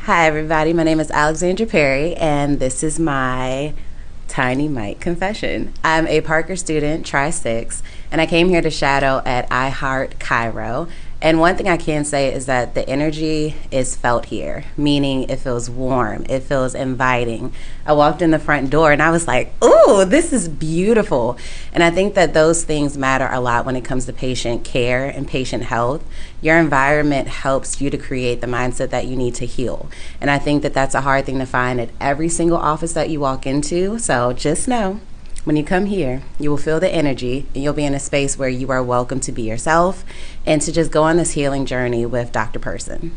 Hi, everybody. My name is Alexandra Perry, and this is my Tiny Mike confession. I'm a Parker student, Tri 6, and I came here to shadow at iHeart Cairo. And one thing I can say is that the energy is felt here, meaning it feels warm, it feels inviting. I walked in the front door and I was like, ooh, this is beautiful. And I think that those things matter a lot when it comes to patient care and patient health. Your environment helps you to create the mindset that you need to heal. And I think that that's a hard thing to find at every single office that you walk into. So just know, when you come here, you will feel the energy and you'll be in a space where you are welcome to be yourself and to just go on this healing journey with Dr. Person.